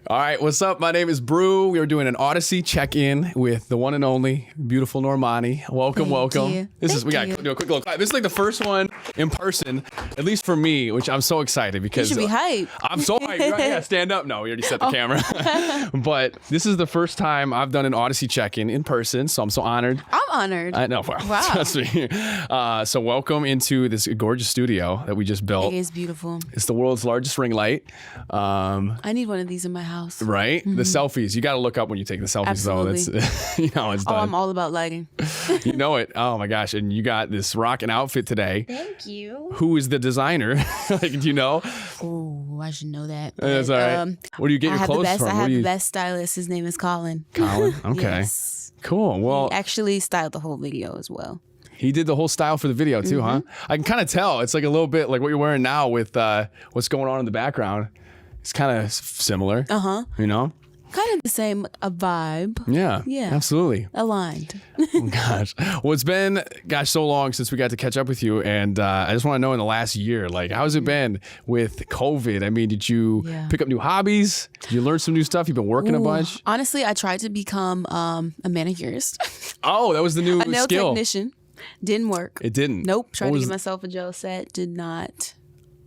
All right, what's up? My name is Brew. We are doing an Audacy check-in with the one and only beautiful Normani. Welcome. We got to do a quick little clap. This is like the first one in person, at least for me, which I'm so excited because you should be hyped. I'm so hyped. Yeah, stand up. No, we already set the camera. But this is the first time I've done an Audacy check-in in person, so I'm so honored. I'm honored. I know. Wow. Trust me. So welcome into this gorgeous studio that we just built. It is beautiful. It's the world's largest ring light. I need one of these in my house. Right? The selfies. You got to look up when you take the selfies, Absolutely. though. That's, it's done. Oh, I'm all about lighting. You know it. Oh, my gosh. And you got this rockin' outfit today. Thank you. Who is the designer? Do you know? Oh, I should know that. That's all right. Where do you get your clothes from? I have the best stylist. His name is Colin. Colin? Okay. Yes. Cool. Well, he actually styled the whole video as well. He did the whole style for the video too, huh? I can kind of tell. It's like a little bit like what you're wearing now with what's going on in the background. It's kind of similar. You know? Kind of the same vibe. Yeah. Yeah. Absolutely. Aligned. Oh, gosh. Well, it's been, so long since we got to catch up with you. And I just want to know in the last year, like, how's it been with COVID? I mean, did you pick up new hobbies? Did you learn some new stuff? You've been working a bunch? Honestly, I tried to become a manicurist. Oh, that was the new a nail skill. technician. Didn't work. It didn't? Nope. Tried to get myself a gel set. Did not.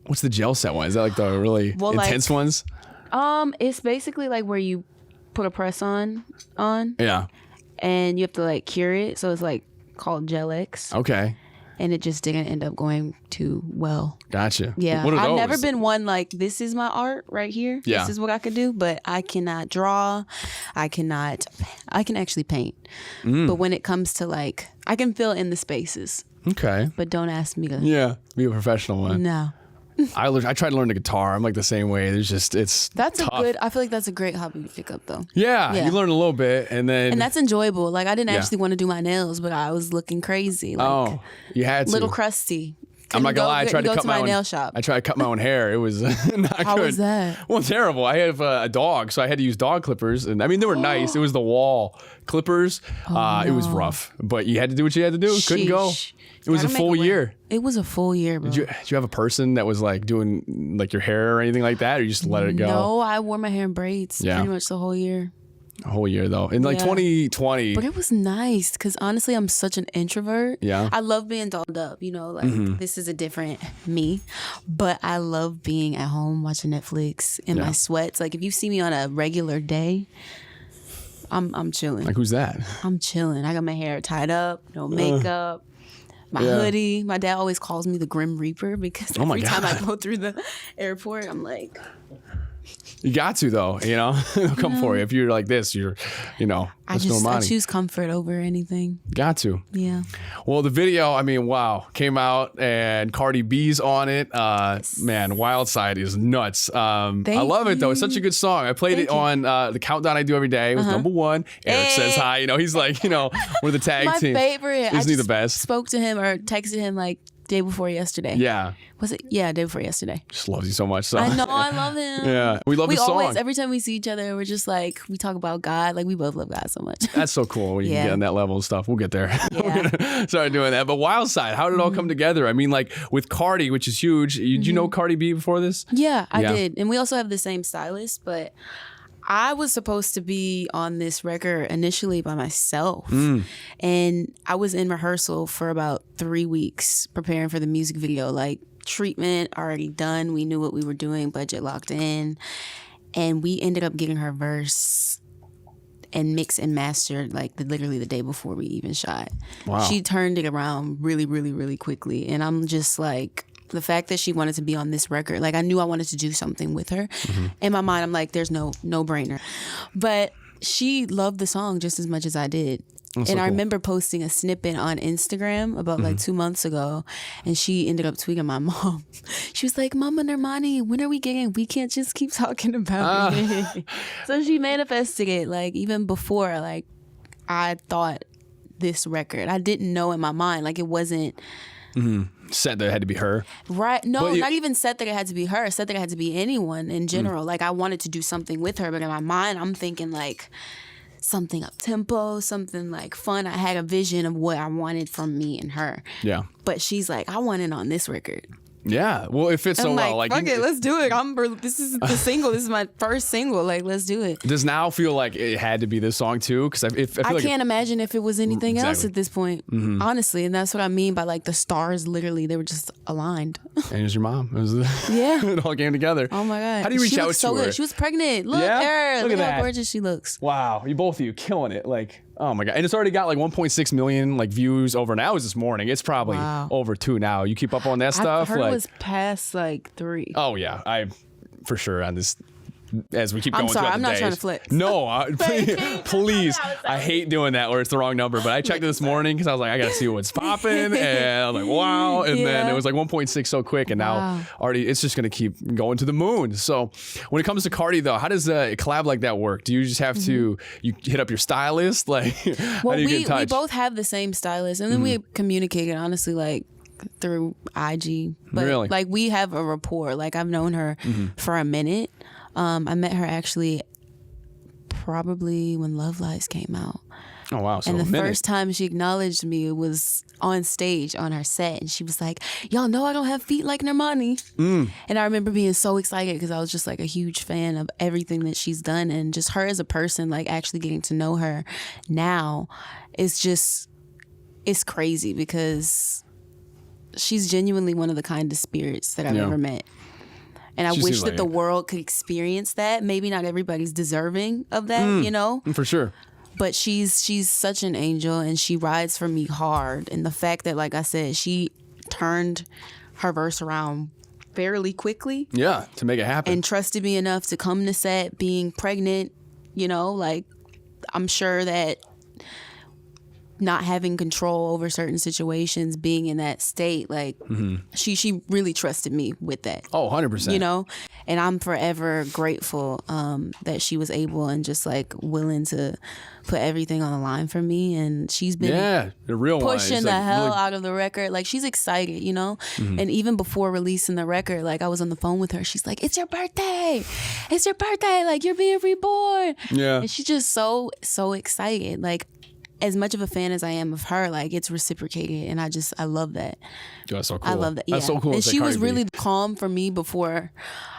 What's the gel set one? Is that like the really intense ones? It's basically like where you put a press on. Yeah. And you have to like cure it. So it's like called Gel X. Okay. And it just didn't end up going too well. Gotcha. Yeah. What are I've those? never been one like, this is my art right here. Yeah. This is what I could do. But I cannot draw. I can actually paint. But when it comes to like, I can fill in the spaces. Okay. But don't ask me to. Yeah. Be a professional one. No. I tried to learn the guitar. I'm like the same way. It's that's tough. I feel like that's a great hobby to pick up though. Yeah. You learn a little bit and that's enjoyable. Like I didn't actually want to do my nails, but I was looking crazy. Like, you had to. Little crusty. I'm not gonna lie. I tried to cut my own nail shop. I tried to cut my own hair. It was not good. How was that? Well, terrible. I have a dog, so I had to use dog clippers, and I mean they were nice. It was the wall clippers. It was rough, but you had to do what you had to do. Couldn't go. It was a full year. It was a full year, bro. Did you have a person that was like doing like your hair or anything like that, or you just let it go? No, I wore my hair in braids pretty much the whole year. A whole year though. In like 2020. But it was nice because honestly, I'm such an introvert. Yeah. I love being dolled up, this is a different me. But I love being at home watching Netflix in my sweats. Like if you see me on a regular day, I'm chilling. Like who's that? I'm chilling. I got my hair tied up, no makeup. My hoodie. My dad always calls me the Grim Reaper because every time I go through the airport, I'm like... You got to though, they'll come for you. If you're like this, you're, I choose comfort over anything. Got to. Yeah. Well, the video, I mean, wow, came out and Cardi B's on it. Man, Wild Side is nuts. I love it though. It's such a good song. I played it on the countdown I do every day. It was number one. Eric says hi. He's like, one of the tag team. My favorite. Isn't he the best? Spoke to him or texted him like day before yesterday. Yeah. Was it? Yeah, day before yesterday. Just loves you so much. So. I know, I love him. Yeah. We love the song. Always, every time we see each other, we're just like, we talk about God. Like we both love God so much. That's so cool when you can get on that level and stuff. We'll get there. Yeah. We're gonna start doing that. But Wild Side, how did it all come together? I mean, like with Cardi, which is huge. Did you know Cardi B before this? Yeah, I did. And we also have the same stylist, but I was supposed to be on this record initially by myself. And I was in rehearsal for about 3 weeks preparing for the music video. Like treatment already done. We knew what we were doing, budget locked in. And we ended up getting her verse and mixed and mastered like literally the day before we even shot. Wow. She turned it around really, really, really quickly. And I'm just like... The fact that she wanted to be on this record, like I knew I wanted to do something with her. In my mind, I'm like, there's no brainer. But she loved the song just as much as I did. I remember posting a snippet on Instagram about like 2 months ago, and she ended up tweeting my mom. She was like, "Mama Normani, when are we getting? We can't just keep talking about it." So she manifested it like even before like I thought this record. I didn't know in my mind like it wasn't. Said that it had to be her. Right. No, not even said that it had to be her. Said that it had to be anyone in general. Like I wanted to do something with her, but in my mind, I'm thinking like something up tempo, something like fun. I had a vision of what I wanted from me and her. Yeah. But she's like, I want it on this record. Yeah, well, it fits so well. Like, fuck it, let's do it. This is the single. This is my first single. Like, let's do it. Does now feel like it had to be this song too? Because I can't imagine if it was anything else at this point, honestly. And that's what I mean by like the stars. Literally, they were just aligned. And it was your mom. It was it all came together. Oh my god! How do you reach out to so her? Good. She was pregnant. Look at her. Look at how gorgeous she looks. Wow, both of you killing it. Like, oh my god! And it's already got like 1.6 million like views over an hour this morning. It's probably over 2 now. You keep up on that stuff? I heard it was past like 3. Oh yeah, I for sure on this. As we keep going I'm sorry, throughout I'm the not days. trying to flex. No, please. I hate doing that where it's the wrong number. But I checked it this morning because I was like, I got to see what's popping. And I'm like, wow. And then it was like 1.6 so quick. And now already it's just going to keep going to the moon. So when it comes to Cardi, though, how does a collab like that work? Do you just have to you hit up your stylist? Like, how do you get in touch? We both have the same stylist. And then we communicated, honestly, like, through IG. But really? Like, we have a rapport. Like, I've known her for a minute. I met her actually probably when Love Lies came out. Oh, wow. So and the first time she acknowledged me was on stage on her set. And she was like, y'all know I don't have feet like Normani. And I remember being so excited because I was just like a huge fan of everything that she's done. And just her as a person, like actually getting to know her now is just, it's crazy because she's genuinely one of the kindest spirits that I've ever met. And I wish that the world could experience that. Maybe not everybody's deserving of that, you know? For sure. But she's such an angel and she rides for me hard. And the fact that, like I said, she turned her verse around fairly quickly. Yeah, to make it happen. And trusted me enough to come to set being pregnant, you know? Like, I'm sure that not having control over certain situations, being in that state, like she really trusted me with that. Oh, 100%. You know, and I'm forever grateful that she was able and just like willing to put everything on the line for me. And she's been the real pushing the hell out of the record. Like she's excited, you know. And even before releasing the record, like I was on the phone with her. She's like, "It's your birthday! It's your birthday! Like you're being reborn!" Yeah, and she's just so excited. Like, as much of a fan as I am of her, like it's reciprocated, and I love that. That's so cool. I love that. Yeah. That's so cool. And she was really calm for me before.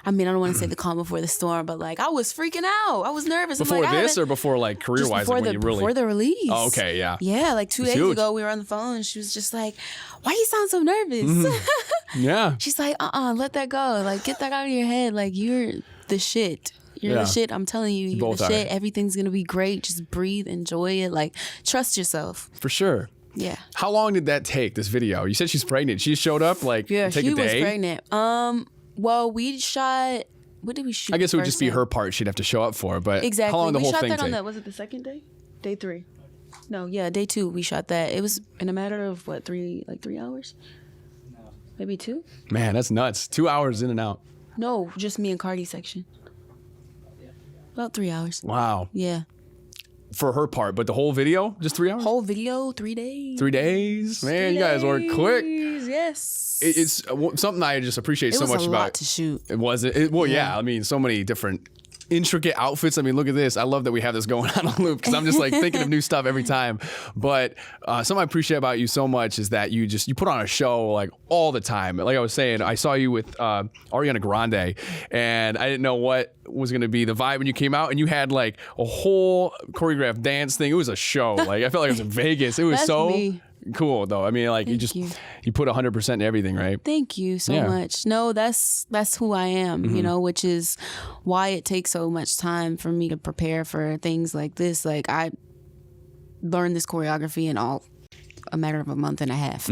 I mean, I don't want to say the calm before the storm, but like I was freaking out. I was nervous. Before this or before like career wise? Before, like, before the release. Oh, okay, yeah. Yeah, like 2 days ago we were on the phone and she was just like, "Why you sound so nervous?" Yeah. She's like, let that go. Like get that out of your head. Like you're the shit. You're the shit. I'm telling you, you're the shit. Everything's going to be great. Just breathe, enjoy it. Like, trust yourself. For sure. Yeah. How long did that take, this video? You said she's pregnant. She showed up, like, take a day? Yeah, she was pregnant. Well, we shot, what did we shoot? I guess it would just be her part she'd have to show up for, but exactly. how long did the whole thing take? We shot that on the, was it the second day? Day 3. No, yeah, day 2 we shot that. It was in a matter of, what, 3 hours? Maybe 2? Man, that's nuts. 2 hours in and out. No, just me and Cardi section. About 3 hours. Wow. Yeah. For her part, but the whole video, just 3 hours? Whole video, 3 days. 3 days? Man, you guys work quick. Yes. It's something I just appreciate so much about. It was a lot to shoot. It was. Well, yeah. I mean, so many different intricate outfits. I mean, look at this. I love that we have this going on loop because I'm just like thinking of new stuff every time. But something I appreciate about you so much is that you put on a show like all the time. Like I was saying, I saw you with Ariana Grande and I didn't know what was going to be the vibe when you came out and you had like a whole choreographed dance thing. It was a show. Like I felt like I was in Vegas. It was cool though. I mean, like you put 100% in everything, right? Thank you so much. No, that's who I am, you know, which is why it takes so much time for me to prepare for things like this. Like I learned this choreography in a matter of a month and a half.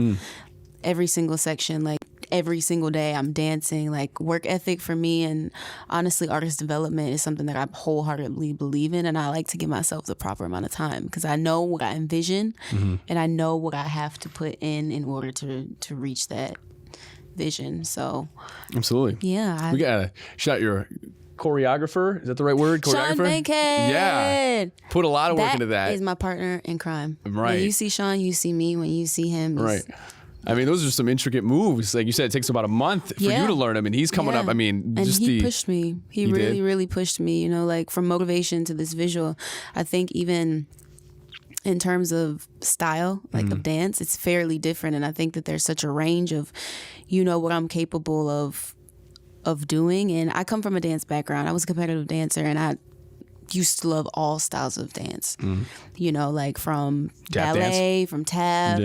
Every single section, like every single day I'm dancing. Like work ethic for me and honestly artist development is something that I wholeheartedly believe in, and I like to give myself the proper amount of time because I know what I envision and I know what I have to put in order to reach that vision. So absolutely. Yeah. We gotta shout your choreographer. Is that the right word? Choreographer? Sean Bankhead. Yeah. Put a lot of work into that. That is my partner in crime. Right. When you see Sean, you see me. When you see him, right. I mean, those are some intricate moves. Like you said, it takes about a month for you to learn them, and he's coming up. I mean, and he pushed me. He really pushed me. You know, like from motivation to this visual. I think even in terms of style, like of dance, it's fairly different. And I think that there's such a range of, what I'm capable of doing. And I come from a dance background. I was a competitive dancer, and I used to love all styles of dance, like from Tap ballet, dance. from tap,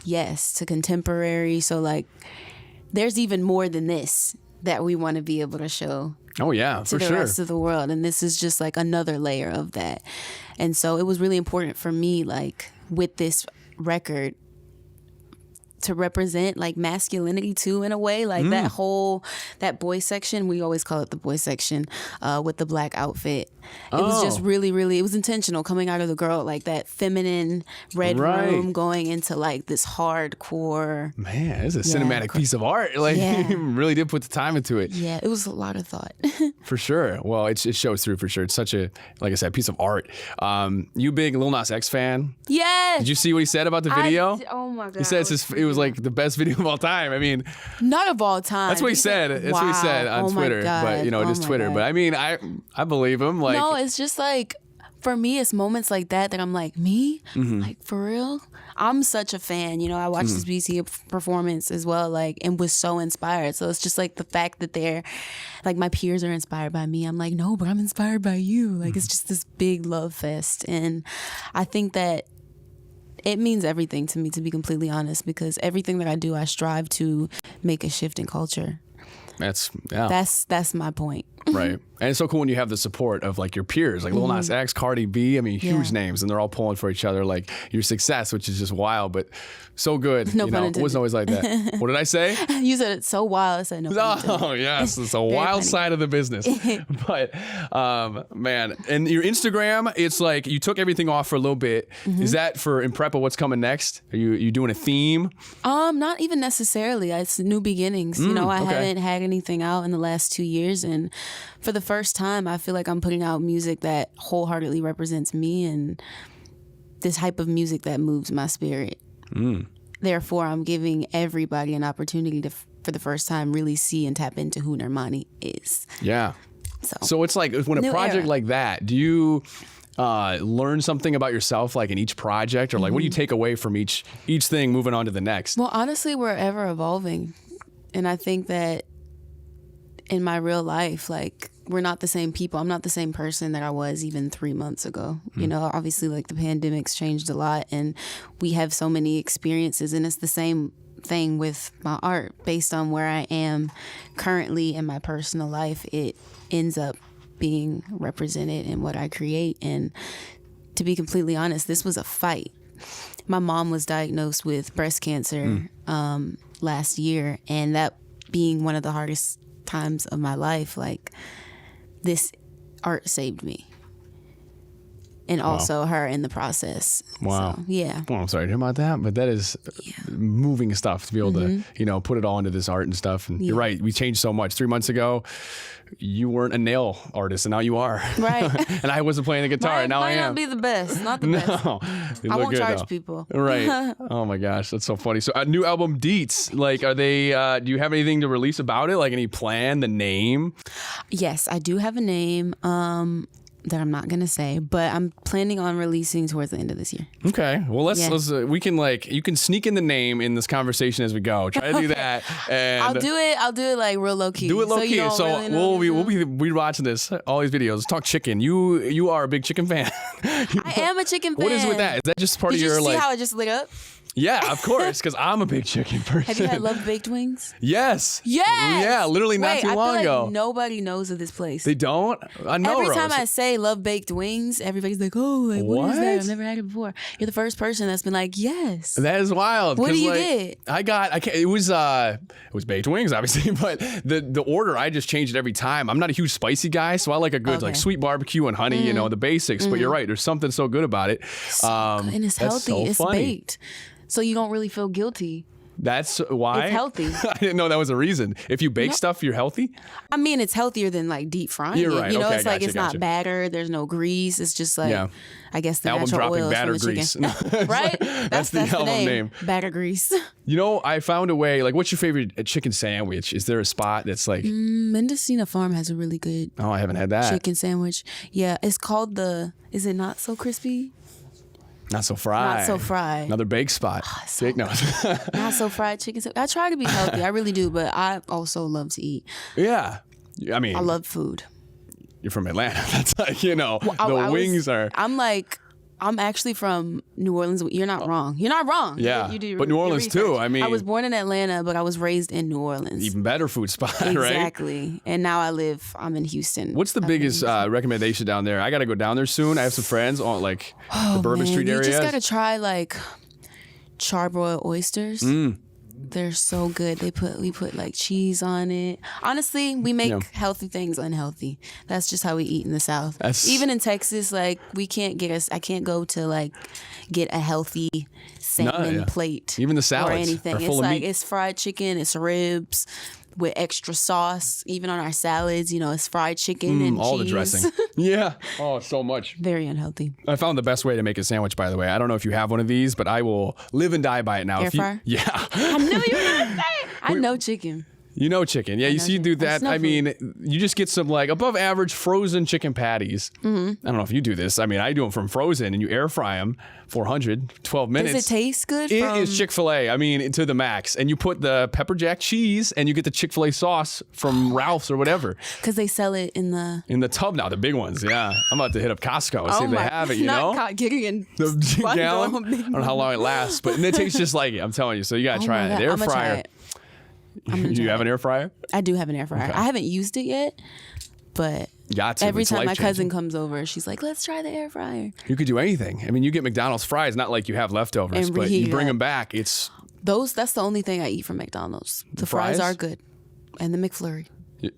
yes, to contemporary. So like there's even more than this that we want to be able to show Oh yeah, to for the sure. rest of the world. And this is just like another layer of that. And so it was really important for me, like with this record, to represent like masculinity too, in a way, like that boy section, we always call it the boy section, with the black outfit. It was just really, really, it was intentional coming out of the girl, like that feminine red room going into like this hardcore. Man, it's a cinematic piece of art. Like you really did put the time into it. Yeah, it was a lot of thought. For sure. Well, it shows through for sure. It's such a, like I said, piece of art. You big Lil Nas X fan? Yes. Did you see what he said about the video? Oh my God. He said it was like the best video of all time. I mean, not of all time. That's what he said. That's what he said on Twitter. But it is Twitter. God. But I mean, I believe him. Like, no, it's just like, for me, it's moments like that I'm like, me? Like, for real? I'm such a fan. I watched this BT performance as well, like, and was so inspired. So it's just like the fact that they're, like, my peers are inspired by me. I'm like, no, but I'm inspired by you. Like, it's just this big love fest. And I think that it means everything to me, to be completely honest, because everything that I do, I strive to make a shift in culture. That's my point. Right. And it's so cool when you have the support of like your peers, like Lil Nas X, Cardi B. I mean, huge names, and they're all pulling for each other. Like your success, which is just wild, but so good. No pun intended. It wasn't always like that. What did I say? You said it's so wild. I said no pun intended. Oh yes, it's a wild side of the business. But man, and your Instagram, it's like you took everything off for a little bit. Is that for in prep of what's coming next? Are you doing a theme? Not even necessarily. It's new beginnings. I haven't had anything out in the last 2 years, and for the first time, I feel like I'm putting out music that wholeheartedly represents me and this type of music that moves my spirit. Therefore, I'm giving everybody an opportunity to, for the first time, really see and tap into who Normani is. Yeah. So it's like when a project like that, do you learn something about yourself, like in each project, or like what do you take away from each thing moving on to the next? Well, honestly, we're ever evolving, and I think that in my real life, like, we're not the same people. I'm not the same person that I was even 3 months ago. Obviously, like, the pandemic's changed a lot, and we have so many experiences, and it's the same thing with my art. Based on where I am currently in my personal life, it ends up being represented in what I create. And to be completely honest, this was a fight. My mom was diagnosed with breast cancer last year, and that being one of the hardest times of my life, like, this art saved me, and also her in the process. Wow. So, yeah. Well, I'm sorry to hear about that, but that is moving stuff to be able to, put it all into this art and stuff. And you're right, we changed so much. 3 months ago, you weren't a nail artist, and now you are. Right. And I wasn't playing the guitar, and now I am. Might not be the best. Not the best. No. I won't charge people. Right. Oh my gosh, that's so funny. So, new album Deets, like, are they, do you have anything to release about it? Like, any plan, the name? Yes, I do have a name. That I'm not gonna say, but I'm planning on releasing towards the end of this year. Okay, well let's we can, like, you can sneak in the name in this conversation as we go. Try to do that, and I'll do it like real low key. Do it low key. So really we'll be watching this, all these videos. Let's talk chicken. You are a big chicken fan. I am a chicken fan. What is with that? Is that just part of your Did you see like? how it just lit up? Yeah, of course, because I'm a big chicken person. Have you had Love Baked Wings? Yes. Yes. Yeah, literally not too long ago. Nobody knows of this place. They don't? I know. Every time I say Love Baked Wings, everybody's like, "Oh, like, what is that? I've never had it before." You're the first person that's been like, "Yes." That is wild. What do you get? It was baked wings, obviously, but the order, I just changed it every time. I'm not a huge spicy guy, so I like a good like sweet barbecue and honey, the basics. But you're right, there's something so good about it. And it's healthy. So it's funny. baked. So you don't really feel guilty. That's why? It's healthy. I didn't know that was a reason. If you bake stuff, you're healthy? I mean, it's healthier than like deep frying You're right. it. Okay, It's like it's not battered. There's no grease. It's just like, I guess the album natural dropping oils batter from the grease. chicken. Right? That's the album name. Batter grease. I found a way, like, what's your favorite chicken sandwich? Is there a spot that's like... Mendocino Farm has a really good I haven't had that. chicken sandwich. Yeah, it's called is it Not So Crispy? Not so fried. Not so fried. Another bake spot. Jake knows. Not so fried chicken. I try to be healthy. I really do, but I also love to eat. Yeah. I mean, I love food. You're from Atlanta. That's like, the wings are. I'm actually from New Orleans. You're not wrong. You're not wrong. Yeah. You do but New Orleans too. I mean, I was born in Atlanta, but I was raised in New Orleans. Even better food spot, right? Exactly. And now I'm in Houston. What's the biggest recommendation down there? I got to go down there soon. I have some friends on like the Bourbon Street area. You just got to try like charbroiled oysters. They're so good. We put like cheese on it. Honestly, we make healthy things unhealthy. That's just how we eat in the South. Even in Texas, like I can't go to like get a healthy salmon plate. Even the salads or anything. are full of meat. It's fried chicken, it's ribs with extra sauce. Even on our salads, it's fried chicken and all cheese. the dressing. Yeah. Oh, so much. Very unhealthy. I found the best way to make a sandwich, by the way. I don't know if you have one of these, but I will live and die by it now. Air fryer? Yeah. I knew you were gonna say it. I know chicken. You know chicken. Yeah, you see you do that. I mean, you just get some like above average frozen chicken patties. I don't know if you do this. I mean, I do them from frozen and you air fry them 12 minutes. Does it taste good? It is Chick-fil-A. I mean, to the max. And you put the pepper jack cheese and you get the Chick-fil-A sauce from Ralph's or whatever. Because they sell it in the tub now, the big ones. Yeah. I'm about to hit up Costco and see if they have it, getting in the gallon. I don't know how long it lasts, but it tastes just like it. I'm telling you. So you got to try it. Air fryer. You have an air fryer? I do have an air fryer. Okay. I haven't used it yet, but every time my cousin comes over, she's like, let's try the air fryer. You could do anything. I mean, you get McDonald's fries, not like you have leftovers, but you bring them back. That's the only thing I eat from McDonald's. The fries are good. And the McFlurry.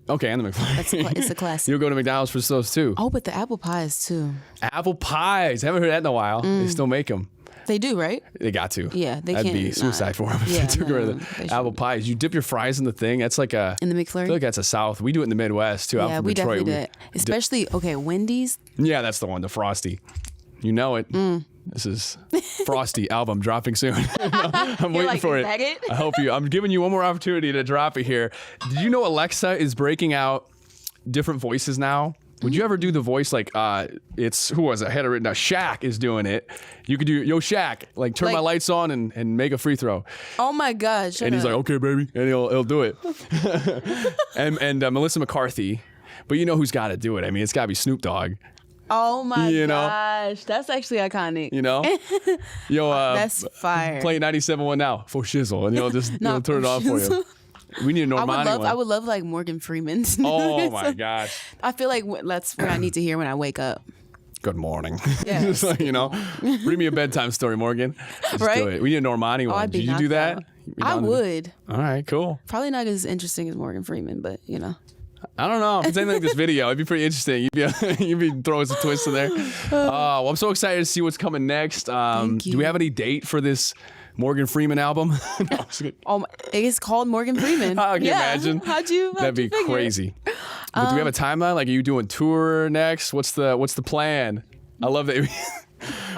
Okay, and the McFlurry. It's a classic. You'll go to McDonald's for those too. Oh, but the apple pies too. Apple pies. I haven't heard that in a while. They still make them. They do, right? They got to. Yeah, they That'd can't. That'd be suicide for them if they took rid of the apple pies. You dip your fries in the thing. That's like in the McFlurry? I feel like that's a South. We do it in the Midwest too. Yeah, we definitely do it. Especially, Wendy's. Yeah, that's the one, the Frosty. You know it. This is Frosty album dropping soon. I'm waiting for it. I hope you. I'm giving you one more opportunity to drop it here. Did you know Alexa is breaking out different voices now? Would you ever do the voice like who was it? I had it written down. Shaq is doing it. You could do yo Shaq, like turn my lights on and make a free throw. Oh my gosh! And he's like, okay, baby, and he'll do it. and Melissa McCarthy, but you know who's got to do it? I mean, it's got to be Snoop Dogg. Oh my gosh, that's actually iconic. That's fire. Play 97.1 now for shizzle, and just turn it on for you. We need a Normani one. I would love like Morgan Freeman. Oh my gosh. I feel like that's what I need to hear when I wake up. Good morning. Yes. Read me a bedtime story, Morgan. Just do it. We need a Normani one. Did you do that? I would. All right, cool. Probably not as interesting as Morgan Freeman, but I don't know. If it's anything like this video, it'd be pretty interesting. You'd be throwing some twists in there. Well, I'm so excited to see what's coming next. Do we have any date for this Morgan Freeman album? No, it's called Morgan Freeman. Can you imagine? That'd be crazy. But do we have a timeline? Like, are you doing tour next? What's the plan? I love that.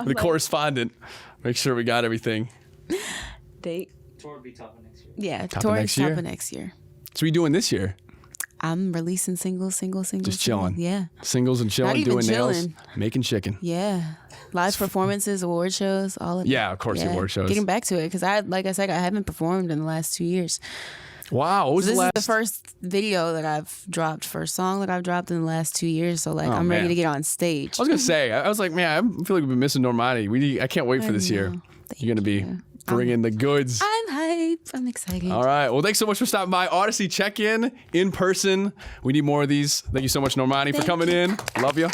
The correspondent. Make sure we got everything. Date. Tour will be top of next year. Yeah, tour is top of next year. So what are you doing this year? I'm releasing singles. Just chilling. Yeah. Singles and chilling, doing nails, making chicken. Yeah. Live performances, award shows, all of it. Yeah, of course, award shows. Getting back to it, because like I said, I haven't performed in the last 2 years. Wow. What was this is the first video that I've dropped, first song that I've dropped in the last 2 years. So I'm ready to get on stage. I was going to say, I was like, man, I feel like we've been missing Normani. I can't wait for this year. You're going to be bringing the goods. I'm hype. I'm excited. All right. Well, thanks so much for stopping by. Audacy check-in person. We need more of these. Thank you so much, Normani, for coming in. Love you.